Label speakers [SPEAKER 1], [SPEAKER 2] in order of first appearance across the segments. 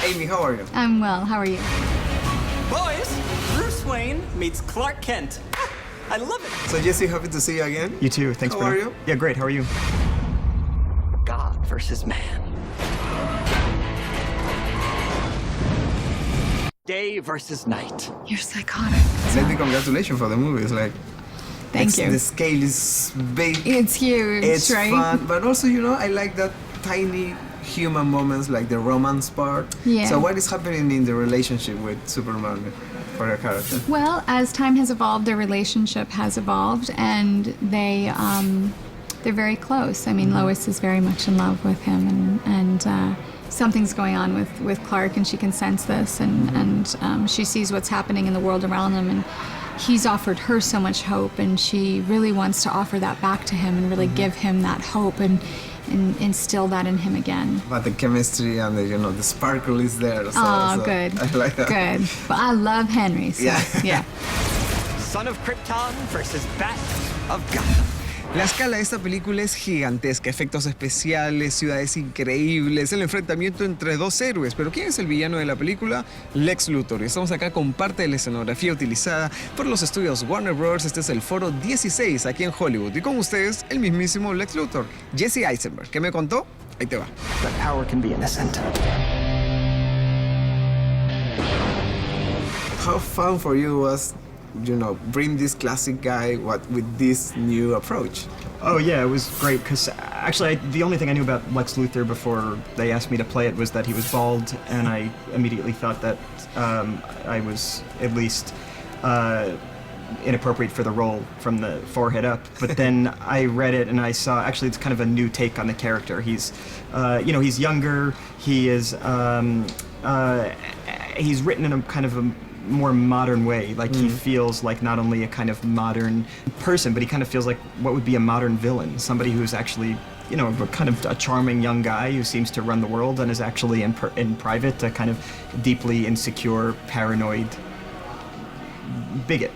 [SPEAKER 1] Amy, how are you?
[SPEAKER 2] I'm well. How are you?
[SPEAKER 3] Boys, Bruce Wayne meets Clark Kent. I love it.
[SPEAKER 1] So Jesse, happy to see you again.
[SPEAKER 4] You too. Thanks,
[SPEAKER 1] How
[SPEAKER 4] Bruno.
[SPEAKER 1] are you?
[SPEAKER 4] Yeah, great. How are you?
[SPEAKER 3] God versus man. Day versus night.
[SPEAKER 2] You're psychotic.
[SPEAKER 1] Let me congratulations for the movie. It's like,
[SPEAKER 2] Thank you.
[SPEAKER 1] The scale is big.
[SPEAKER 2] It's huge,
[SPEAKER 1] It's
[SPEAKER 2] right?
[SPEAKER 1] fun, but also, I like that tiny human moments, like the romance part.
[SPEAKER 2] Yeah.
[SPEAKER 1] So what is happening in the relationship with Superman for your character?
[SPEAKER 2] Well, as time has evolved, their relationship has evolved, and they're very close. I mean, Lois is very much in love with him, and something's going on with Clark, and she can sense this, and she sees what's happening in the world around them, and he's offered her so much hope, and she really wants to offer that back to him and really give him that hope and instill that in him again.
[SPEAKER 1] But the chemistry and the sparkle is there. So
[SPEAKER 2] Good.
[SPEAKER 1] I like that.
[SPEAKER 2] Good. But I love Henry. So, yeah.
[SPEAKER 3] Son of Krypton versus Bat of Gotham.
[SPEAKER 1] La escala de esta película es gigantesca, efectos especiales, ciudades increíbles, el enfrentamiento entre dos héroes. Pero ¿quién es el villano de la película? Lex Luthor. Y estamos acá con parte de la escenografía utilizada por los estudios Warner Bros. Este es el Foro 16 aquí en Hollywood. Y con ustedes, el mismísimo Lex Luthor, Jesse Eisenberg. ¿Qué me contó? Ahí te va.
[SPEAKER 3] But power can be innocent.
[SPEAKER 1] How fun for you was, bring this classic guy with this new approach?
[SPEAKER 4] Oh yeah, it was great because actually the only thing I knew about Lex Luthor before they asked me to play it was that he was bald, and I immediately thought that I was at least inappropriate for the role from the forehead up. But then I read it and I saw actually it's kind of a new take on the character. He's he's younger. He is he's written in a kind of a more modern way. Like he feels like not only a kind of modern person, but he kind of feels like what would be a modern villain. Somebody who's actually, kind of a charming young guy who seems to run the world and is actually in private a kind of deeply insecure, paranoid bigot.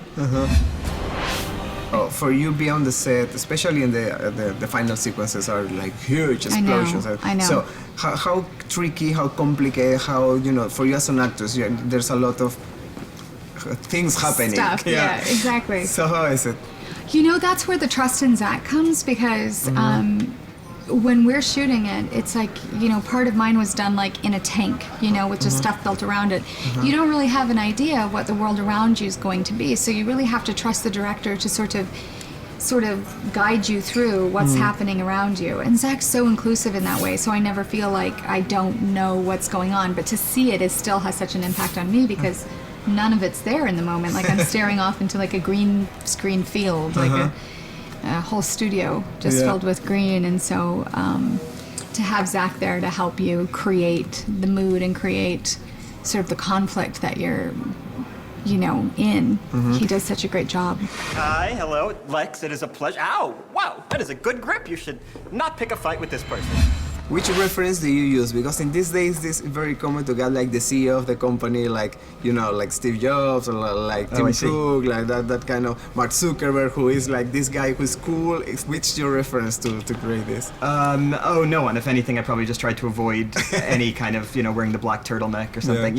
[SPEAKER 1] Oh, for you be on the set, especially in the final sequences are like huge explosions.
[SPEAKER 2] I know.
[SPEAKER 1] So how tricky, how complicated, how, for you as an actress, there's a lot of things happening.
[SPEAKER 2] Stuff, yeah, exactly.
[SPEAKER 1] So how is it?
[SPEAKER 2] That's where the trust in Zach comes, because when we're shooting it, it's like, part of mine was done like in a tank, with just stuff built around it. You don't really have an idea of what the world around you is going to be, so you really have to trust the director to sort of guide you through what's happening around you. And Zach's so inclusive in that way, so I never feel like I don't know what's going on, but to see it still has such an impact on me because none of it's there in the moment. Like I'm staring off into like a green screen field, like a whole studio just filled with green. And so to have Zach there to help you create the mood and create sort of the conflict that you're, in, he does such a great job.
[SPEAKER 3] Hi, hello, Lex, it is a pleasure. Ow, wow, that is a good grip. You should not pick a fight with this person.
[SPEAKER 1] Which reference do you use? Because in these days, it's very common to get like the CEO of the company, like, like Steve Jobs or like Tim Cook, like that kind of Mark Zuckerberg, who is like this guy who's cool. Which is your reference to create this?
[SPEAKER 4] Oh, no one. If anything, I probably just tried to avoid any kind of, wearing the black turtleneck or something.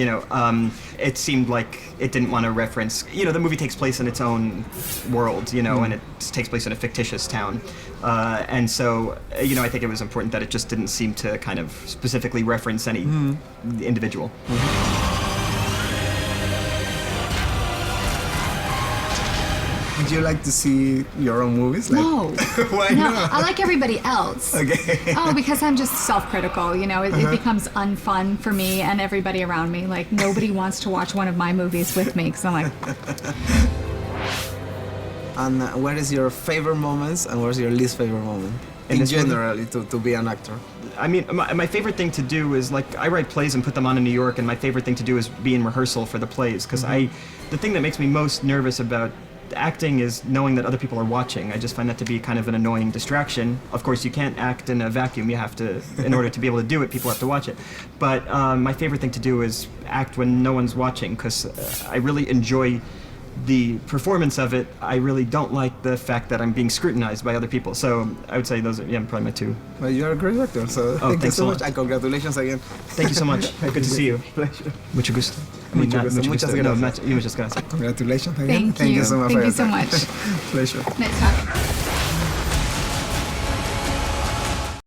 [SPEAKER 4] It seemed like it didn't want to reference, the movie takes place in its own world, and it takes place in a fictitious town. And so, I think it was important that it just didn't seem to kind of specifically reference any individual.
[SPEAKER 1] Would you like to see your own movies?
[SPEAKER 2] No.
[SPEAKER 1] Why not?
[SPEAKER 2] I like everybody else.
[SPEAKER 1] Okay.
[SPEAKER 2] Oh, because I'm just self-critical, it becomes unfun for me and everybody around me. Like, nobody wants to watch one of my movies with me, because I'm like...
[SPEAKER 1] And what is your favorite moments and what's your least favorite moment? In general, to be an actor.
[SPEAKER 4] I mean, my favorite thing to do is, like, I write plays and put them on in New York, and my favorite thing to do is be in rehearsal for the plays, because the thing that makes me most nervous about acting is knowing that other people are watching. I just find that to be kind of an annoying distraction. Of course, you can't act in a vacuum. You have to, in order to be able to do it, people have to watch it. But my favorite thing to do is act when no one's watching, because I really enjoy the performance of it, I really don't like the fact that I'm being scrutinized by other people. So I would say those are probably my two.
[SPEAKER 1] Well, you're a great actor, so thank you
[SPEAKER 4] thanks
[SPEAKER 1] so
[SPEAKER 4] a
[SPEAKER 1] much,
[SPEAKER 4] lot.
[SPEAKER 1] and congratulations again.
[SPEAKER 4] Thank you so much. Good to see you.
[SPEAKER 1] Pleasure.
[SPEAKER 4] Mucho gusto.
[SPEAKER 1] Mucho gusto. Muchas
[SPEAKER 4] No,
[SPEAKER 1] gracias.
[SPEAKER 4] muchas gracias.
[SPEAKER 1] Congratulations again.
[SPEAKER 2] Thank you.
[SPEAKER 1] so much.
[SPEAKER 2] Thank
[SPEAKER 1] for
[SPEAKER 2] you
[SPEAKER 1] your
[SPEAKER 2] so
[SPEAKER 1] time.
[SPEAKER 2] much.
[SPEAKER 1] Pleasure.
[SPEAKER 2] Nice talking.